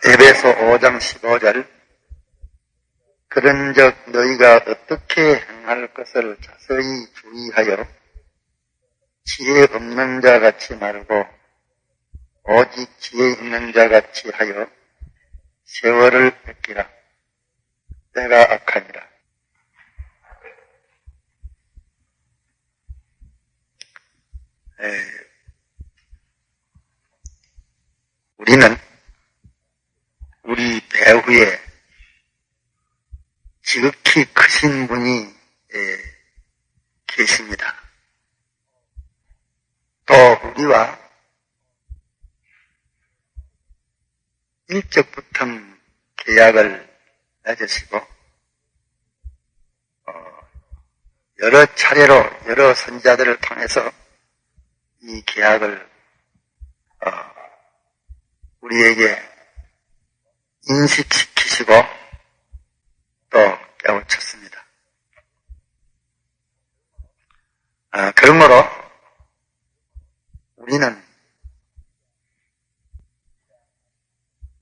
에베소 5장 15절 그런즉 너희가 어떻게 행할 것을 자세히 주의하여 지혜 없는 자 같이 말고 오직 지혜 있는 자 같이 하여 세월을 뺏기라. 때가 악하니라. 우리는 우리 배후에 지극히 크신 분이 계십니다. 또 우리와 일적부터 계약을 맺으시고 여러 차례로 여러 선자들을 통해서 이 계약을 우리에게 인식시키시고 또 깨우쳤습니다. 그러므로 우리는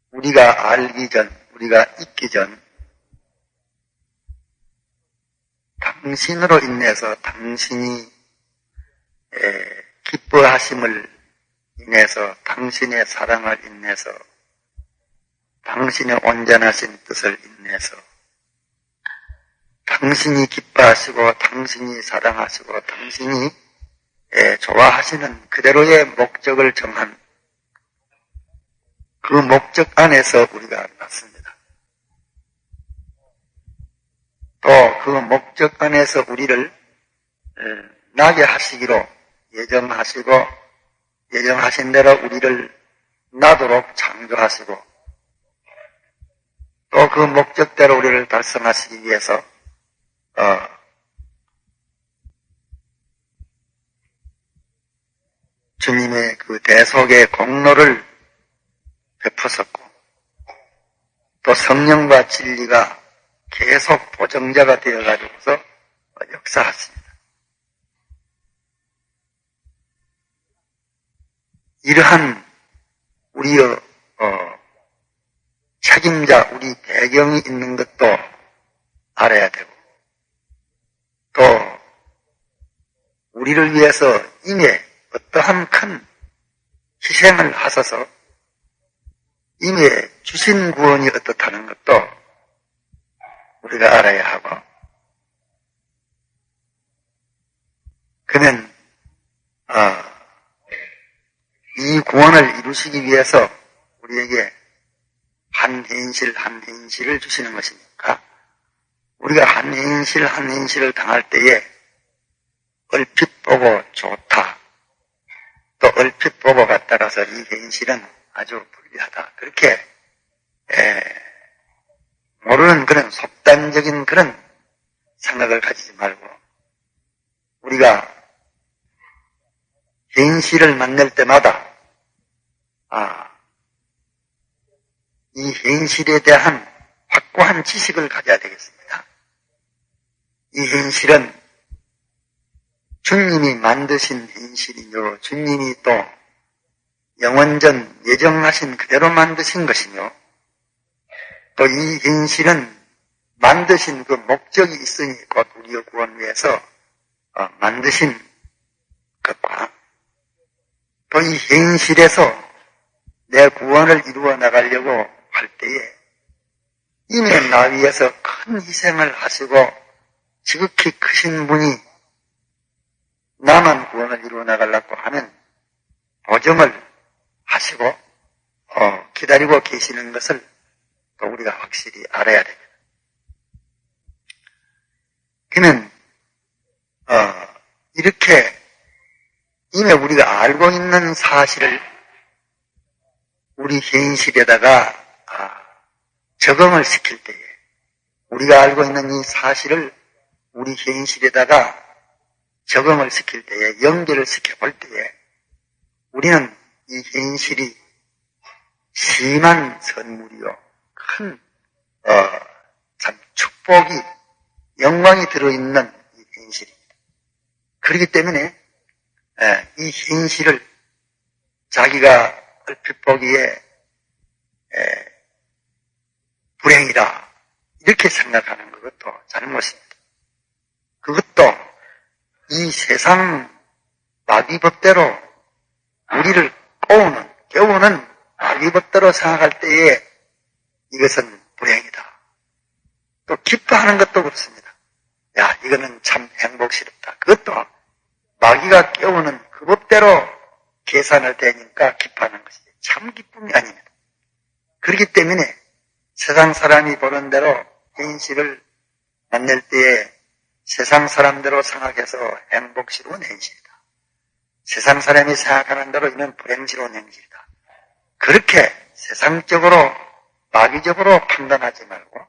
우리가 알기 전, 우리가 있기 전 당신으로 인해서 당신이 기뻐하심을 인해서 당신의 사랑을 인해서 당신의 온전하신 뜻을 인해서 당신이 기뻐하시고 당신이 사랑하시고 당신이 좋아하시는 그대로의 목적을 정한 그 목적 안에서 우리가 났습니다. 또 그 목적 안에서 우리를 나게 하시기로 예정하신 대로 우리를 나도록 창조하시고 또 그 목적대로 우리를 달성하시기 위해서 주님의 그 대속의 공로를 베푸셨고 또 성령과 진리가 계속 보정자가 되어가지고서 역사하십니다. 이러한 우리의 책임자, 우리 배경이 있는 것도 알아야 되고 또 우리를 위해서 이미 어떠한 큰 희생을 하셔서 이미 주신 구원이 어떻다는 것도 우리가 알아야 하고 그는 이 구원을 이루시기 위해서 우리에게 한 행실을 주시는 것이니까 우리가 한 행실을 당할 때에 얼핏 보고 좋다 또 얼핏 보고가 따라서 이 행실은 아주 불리하다 그렇게 모르는 그런 속단적인 그런 생각을 가지지 말고 우리가 행실을 만날 때마다 이 행실에 대한 확고한 지식을 가져야 되겠습니다. 이 행실은 주님이 만드신 행실이요 주님이 또 영원전 예정하신 그대로 만드신 것이며 또 이 행실은 만드신 그 목적이 있으니 곧 우리의 구원 위해서 만드신 것과 또 이 행실에서 내 구원을 이루어 나가려고 할 때에 이미 나 위해서 큰 희생을 하시고 지극히 크신 분이 나만 구원을 이루어 나가려고 하는 보증을 하시고 기다리고 계시는 것을 또 우리가 확실히 알아야 됩니다. 그는 이렇게 이미 우리가 알고 있는 사실을 우리 현실에다가 적응을 시킬 때에 우리가 알고 있는 이 사실을 우리 현실에다가 적응을 시킬 때에 연결을 시켜볼 때에 우리는 이 현실이 심한 선물이요 큰 참 축복이 영광이 들어있는 이 현실입니다. 그렇기 때문에 이 현실을 자기가 얼핏 보기에 불행이다. 이렇게 생각하는 그것도 잘못입니다. 그것도 이 세상 마귀법대로 우리를 깨우는 마귀법대로 생각할 때에 이것은 불행이다. 또 기뻐하는 것도 그렇습니다. 야, 이거는 참 행복스럽다. 그것도 마귀가 깨우는 그 법대로 계산을 대니까 기뻐하는 것이 참 기쁨이 아닙니다. 그렇기 때문에 세상 사람이 보는 대로 현실을 만날 때에 세상 사람대로 생각해서 행복스러운 현실이다. 세상 사람이 생각하는 대로 이는 불행스러운 현실이다. 그렇게 세상적으로 마귀적으로 판단하지 말고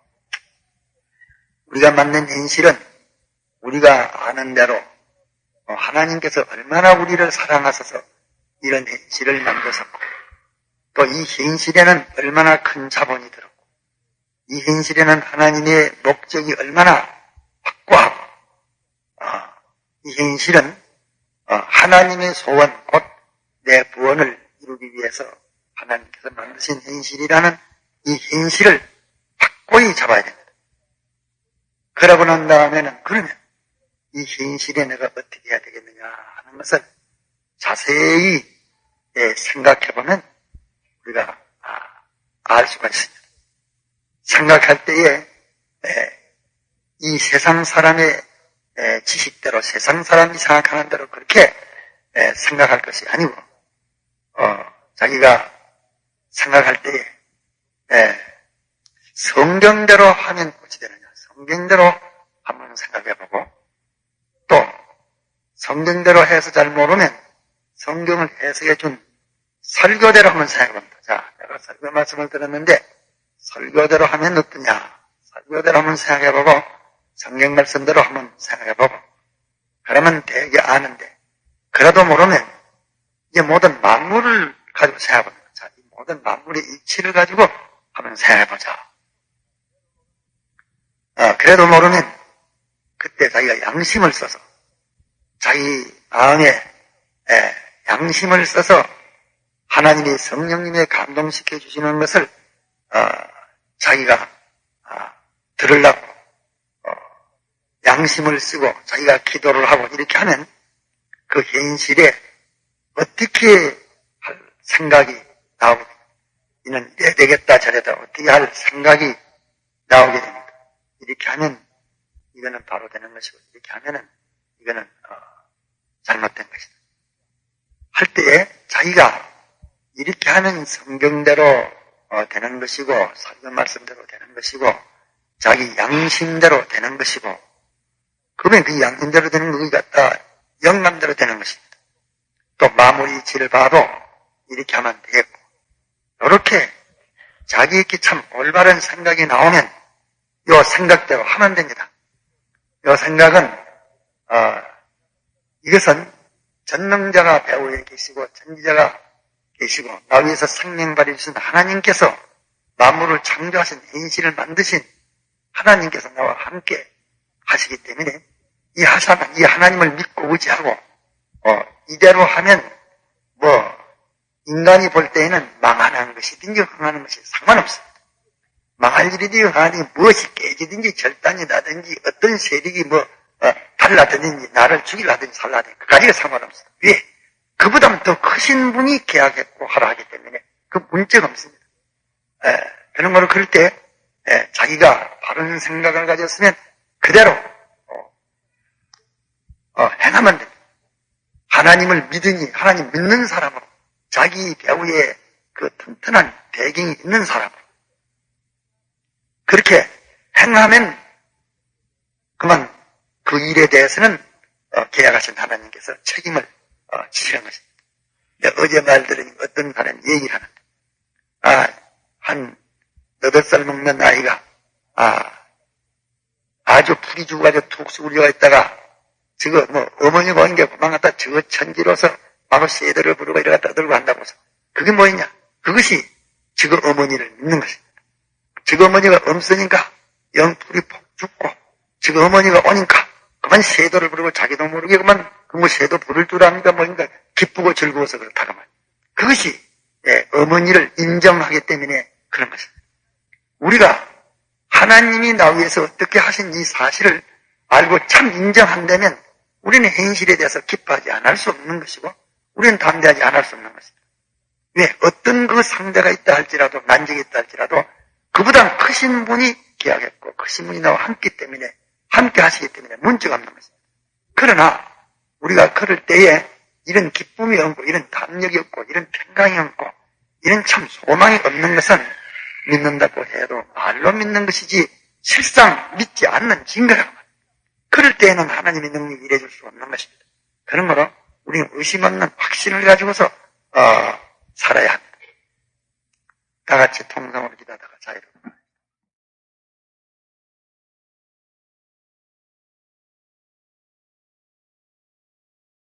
우리가 맞는 현실은 우리가 아는 대로 하나님께서 얼마나 우리를 사랑하셔서 이런 현실을 만드셨고 또 이 현실에는 얼마나 큰 자본이 들었고 이 현실에는 하나님의 목적이 얼마나 확고하고 이 현실은 하나님의 소원 곧 내 구원을 이루기 위해서 하나님께서 만드신 현실이라는 이 현실을 확고히 잡아야 됩니다. 그러고 난 다음에는 그러면 이 현실에 내가 어떻게 해야 되겠느냐 하는 것을 자세히 생각해보면 우리가 알 수가 있습니다. 생각할 때에 이 세상 사람의 지식대로 세상 사람이 생각하는 대로 그렇게 생각할 것이 아니고 자기가 생각할 때에 성경대로 하면 어찌 되느냐 성경대로 한번 생각해보고 또 성경대로 해서 잘 모르면 성경을 해석해 준 설교대로 한번 생각해봅니다. 자, 내가 설교 말씀을 들었는데 설교대로 하면 어떠냐 설교대로 한번 생각해보고 성경 말씀대로 한번 생각해보고 그러면 되게 아는데 그래도 모르면 이제 모든 만물을 가지고 생각해봅니다. 자, 이 모든 만물의 이치를 가지고 한번 생각해보자. 그래도 모르면 그때 자기가 양심을 써서 자기 마음에 양심을 써서 하나님이 성령님의 감동시켜 주시는 것을 자기가 들으려고 양심을 쓰고 자기가 기도를 하고 이렇게 하면 그 현실에 어떻게 할 생각이 나오게 됩니다. 이는 이래야 되겠다 저래다 어떻게 할 생각이 나오게 됩니다. 이렇게 하면 이거는 바로 되는 것이고 이렇게 하면은 이거는 잘못된 것이다. 할 때에 자기가 이렇게 하면 성경대로 되는 것이고 설교 말씀대로 되는 것이고 자기 양심대로 되는 것이고 그러면 그 양심대로 되는 것이 갖다 영감대로 되는 것입니다. 또 마무리 이치를 봐도 이렇게 하면 되겠고 이렇게 자기에게 참 올바른 생각이 나오면 이 생각대로 하면 됩니다. 이 생각은 이것은 전능자가 배후에 계시고 전지자가 계시고 나 위해서 생명 발휘하신 하나님께서 만물을 창조하신 현실을 만드신 하나님께서 나와 함께 하시기 때문에 이 하나님을 믿고 의지하고 이대로 하면 인간이 볼 때에는 망하는 것이든지 흥하는 것이 상관없습니다. 망할 일이든지 흥하든지 무엇이 깨지든지 절단이 나든지 어떤 세력이 달라든지 나를 죽이려든지 살라든지 그까지가 상관없습니다. 왜? 그보다는 더 크신 분이 계약했고 하라 하기 때문에 그 문제가 없습니다. 그런 거를 그럴 때 자기가 바른 생각을 가졌으면 그대로 행하면 됩니다. 하나님을 믿으니 하나님 믿는 사람으로 자기 배후에 그 튼튼한 배경이 있는 사람으로 그렇게 행하면 그만 그 일에 대해서는 계약하신 하나님께서 책임을 지시는 것입니다. 어제 말 들으니 어떤 사람이 얘기를 하는데 한 8살 먹는 아이가 아주 풀이 죽어가지고 툭 쑥울려가 있다가 저거 어머니가 온 게 도망갔다 저거 천지로서 바로 새들을 부르고 이래가 떠들고 한다고 해서 그게 뭐냐? 그것이 저거 어머니를 믿는 것입니다. 저거 어머니가 없으니까 영풀이 폭 죽고 저거 어머니가 오니까 그만 새도를 부르고 자기도 모르게 그만 새도 부를 줄 아니까 뭐니까 기쁘고 즐거워서 그렇다고 말. 그것이 어머니를 인정하기 때문에 그런 것입니다. 우리가 하나님이 나 위해서 어떻게 하신 이 사실을 알고 참 인정한다면 우리는 현실에 대해서 기뻐하지 않을 수 없는 것이고 우리는 담대하지 않을 수 없는 것입니다. 왜? 어떤 그 상대가 있다 할지라도 난적이 있다 할지라도 그보다 크신 분이 기약했고 크신 분이 나와 함께 하시기 때문에 문제가 없는 것입니다. 그러나 우리가 걸을 때에 이런 기쁨이 없고 이런 담력이 없고 이런 평강이 없고 이런 참 소망이 없는 것은 믿는다고 해도 말로 믿는 것이지 실상 믿지 않는 증거라고 합니다. 그럴 때에는 하나님의 능력이 일해줄 수 없는 것입니다. 그러므로 우리는 의심 없는 확신을 가지고서 살아야 합니다. 다 같이 통성으로 기도하다가 자유로